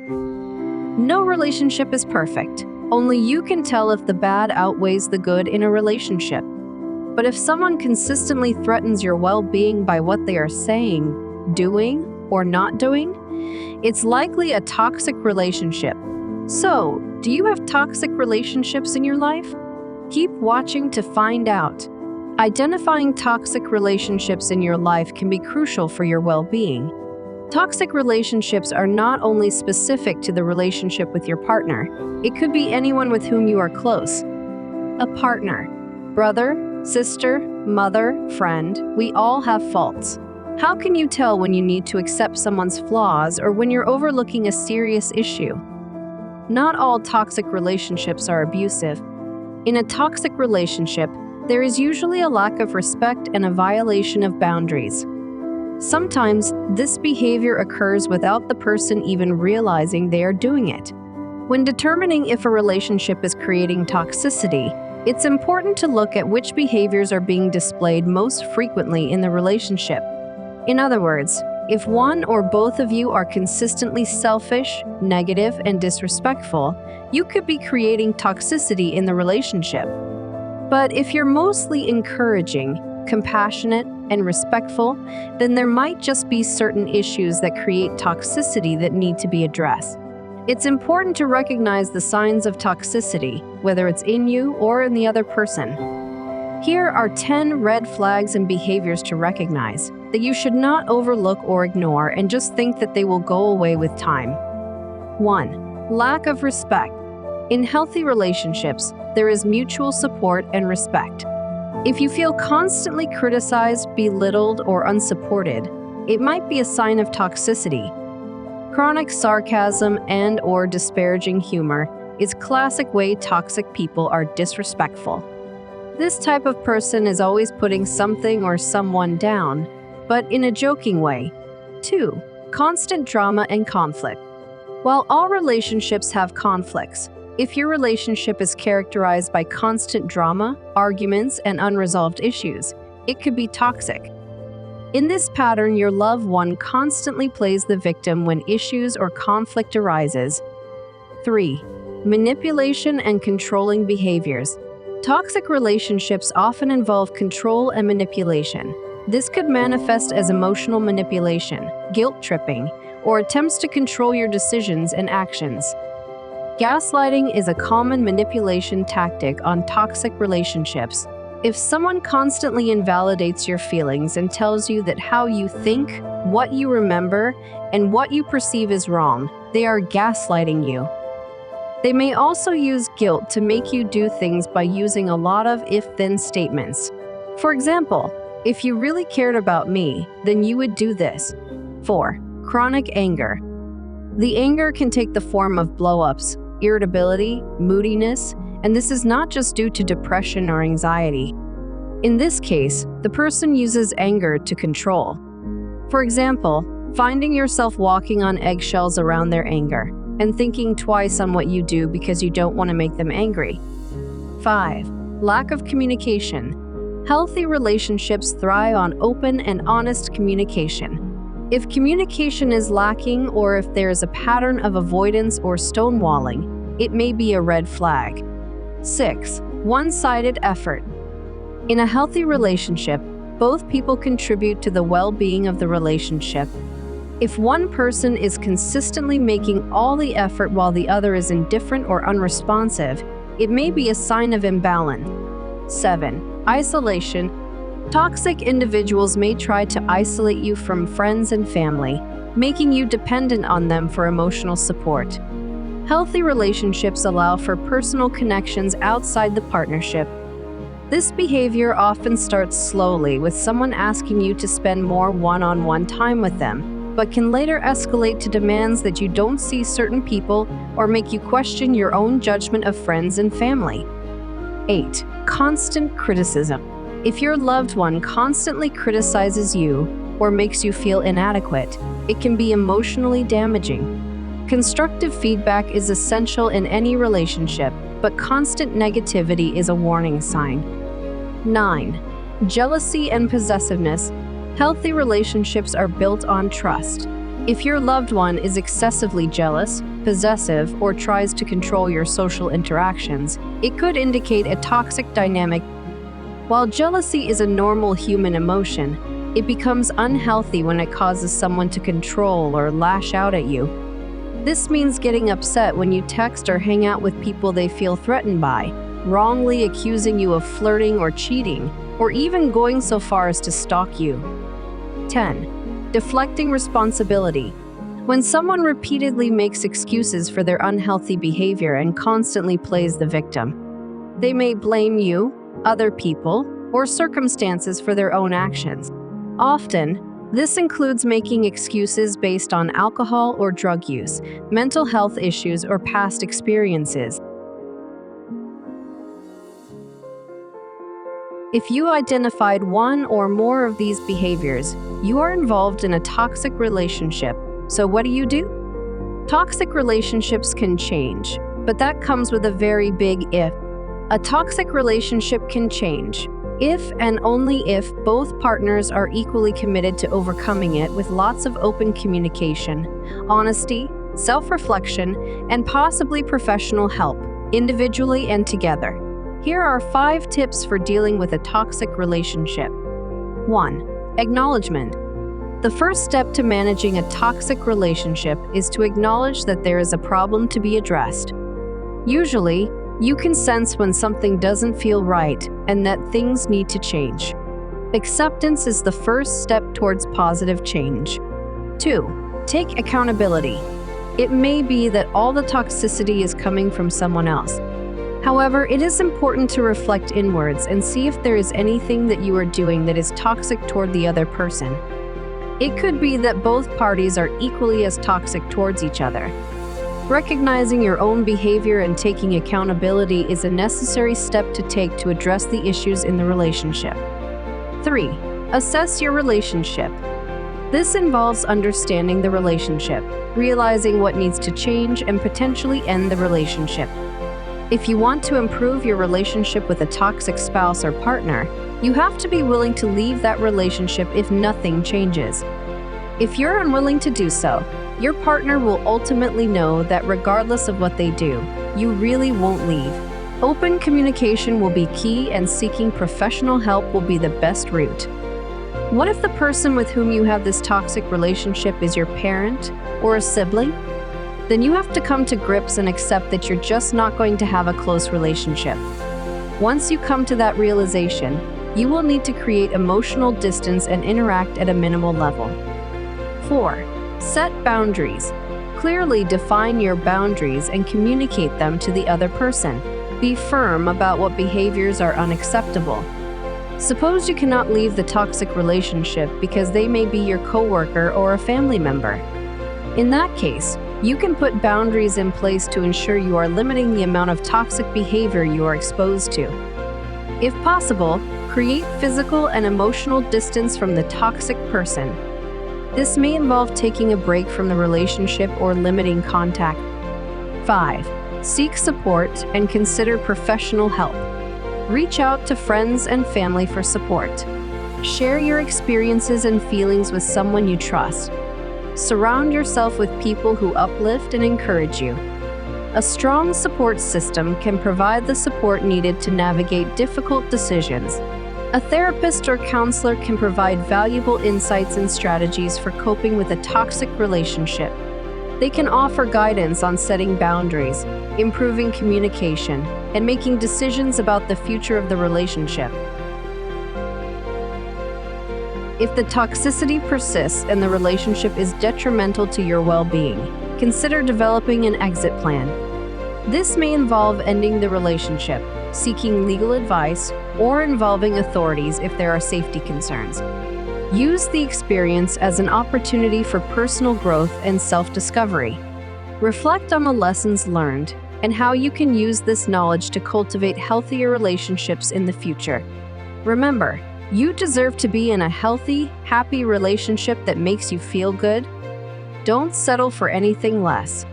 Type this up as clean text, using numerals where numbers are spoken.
No relationship is perfect. Only you can tell if the bad outweighs the good in a relationship. But if someone consistently threatens your well-being by what they are saying, doing, or not doing, it's likely a toxic relationship. So, do you have toxic relationships in your life? Keep watching to find out. Identifying toxic relationships in your life can be crucial for your well-being. Toxic relationships are not only specific to the relationship with your partner, it could be anyone with whom you are close. A partner, brother, sister, mother, friend, we all have faults. How can you tell when you need to accept someone's flaws or when you're overlooking a serious issue? Not all toxic relationships are abusive. In a toxic relationship, there is usually a lack of respect and a violation of boundaries. Sometimes, this behavior occurs without the person even realizing they are doing it. When determining if a relationship is creating toxicity, it's important to look at which behaviors are being displayed most frequently in the relationship. In other words, if one or both of you are consistently selfish, negative, and disrespectful, you could be creating toxicity in the relationship. But if you're mostly encouraging, compassionate, and respectful, then there might just be certain issues that create toxicity that need to be addressed. It's important to recognize the signs of toxicity, whether it's in you or in the other person. Here are 10 red flags and behaviors to recognize that you should not overlook or ignore and just think that they will go away with time. 1. Lack of respect. In healthy relationships, there is mutual support and respect. If you feel constantly criticized, belittled, or unsupported, it might be a sign of toxicity. Chronic sarcasm and/or disparaging humor is a classic way toxic people are disrespectful. This type of person is always putting something or someone down, but in a joking way. 2. Constant drama and conflict. While all relationships have conflicts, if your relationship is characterized by constant drama, arguments, and unresolved issues, it could be toxic. In this pattern, your loved one constantly plays the victim when issues or conflict arises. 3. Manipulation and controlling behaviors. Toxic relationships often involve control and manipulation. This could manifest as emotional manipulation, guilt tripping, or attempts to control your decisions and actions. Gaslighting is a common manipulation tactic on toxic relationships. If someone constantly invalidates your feelings and tells you that how you think, what you remember, and what you perceive is wrong, they are gaslighting you. They may also use guilt to make you do things by using a lot of if-then statements. For example, if you really cared about me, then you would do this. 4. Chronic anger. The anger can take the form of blow-ups, irritability, moodiness, and this is not just due to depression or anxiety. In this case, the person uses anger to control. For example, finding yourself walking on eggshells around their anger and thinking twice on what you do because you don't want to make them angry. 5. Lack of communication. Healthy relationships thrive on open and honest communication. If communication is lacking or if there is a pattern of avoidance or stonewalling, it may be a red flag. 6. One-sided effort. In a healthy relationship, both people contribute to the well-being of the relationship. If one person is consistently making all the effort while the other is indifferent or unresponsive, it may be a sign of imbalance. 7. Isolation. Toxic individuals may try to isolate you from friends and family, making you dependent on them for emotional support. Healthy relationships allow for personal connections outside the partnership. This behavior often starts slowly with someone asking you to spend more one-on-one time with them, but can later escalate to demands that you don't see certain people or make you question your own judgment of friends and family. 8. Constant criticism. If your loved one constantly criticizes you or makes you feel inadequate, it can be emotionally damaging. Constructive feedback is essential in any relationship, but constant negativity is a warning sign. 9. Jealousy and possessiveness. Healthy relationships are built on trust. If your loved one is excessively jealous, possessive, or tries to control your social interactions, it could indicate a toxic dynamic. While jealousy is a normal human emotion, it becomes unhealthy when it causes someone to control or lash out at you. This means getting upset when you text or hang out with people they feel threatened by, wrongly accusing you of flirting or cheating, or even going so far as to stalk you. 10. Deflecting responsibility. When someone repeatedly makes excuses for their unhealthy behavior and constantly plays the victim, they may blame you, other people, or circumstances for their own actions. Often, this includes making excuses based on alcohol or drug use, mental health issues, or past experiences. If you identified one or more of these behaviors, you are involved in a toxic relationship. So what do? Toxic relationships can change, but that comes with a very big if. A toxic relationship can change if and only if both partners are equally committed to overcoming it with lots of open communication, honesty, self-reflection, and possibly professional help, individually and together. Here are 5 tips for dealing with a toxic relationship. 1. Acknowledgement. The first step to managing a toxic relationship is to acknowledge that there is a problem to be addressed. Usually, you can sense when something doesn't feel right and that things need to change. Acceptance is the first step towards positive change. 2. Take accountability. It may be that all the toxicity is coming from someone else. However, it is important to reflect inwards and see if there is anything that you are doing that is toxic toward the other person. It could be that both parties are equally as toxic towards each other. Recognizing your own behavior and taking accountability is a necessary step to take to address the issues in the relationship. 3. Assess your relationship. This involves understanding the relationship, realizing what needs to change, and potentially end the relationship. If you want to improve your relationship with a toxic spouse or partner, you have to be willing to leave that relationship if nothing changes. If you're unwilling to do so, your partner will ultimately know that regardless of what they do, you really won't leave. Open communication will be key, and seeking professional help will be the best route. What if the person with whom you have this toxic relationship is your parent or a sibling? Then you have to come to grips and accept that you're just not going to have a close relationship. Once you come to that realization, you will need to create emotional distance and interact at a minimal level. 4. Set boundaries. Clearly define your boundaries and communicate them to the other person. Be firm about what behaviors are unacceptable. Suppose you cannot leave the toxic relationship because they may be your coworker or a family member. In that case, you can put boundaries in place to ensure you are limiting the amount of toxic behavior you are exposed to. If possible, create physical and emotional distance from the toxic person. This may involve taking a break from the relationship or limiting contact. 5. Seek support and consider professional help. Reach out to friends and family for support. Share your experiences and feelings with someone you trust. Surround yourself with people who uplift and encourage you. A strong support system can provide the support needed to navigate difficult decisions. A therapist or counselor can provide valuable insights and strategies for coping with a toxic relationship. They can offer guidance on setting boundaries, improving communication, and making decisions about the future of the relationship. If the toxicity persists and the relationship is detrimental to your well-being, consider developing an exit plan. This may involve ending the relationship, seeking legal advice, or involving authorities if there are safety concerns. Use the experience as an opportunity for personal growth and self-discovery. Reflect on the lessons learned and how you can use this knowledge to cultivate healthier relationships in the future. Remember, you deserve to be in a healthy, happy relationship that makes you feel good. Don't settle for anything less.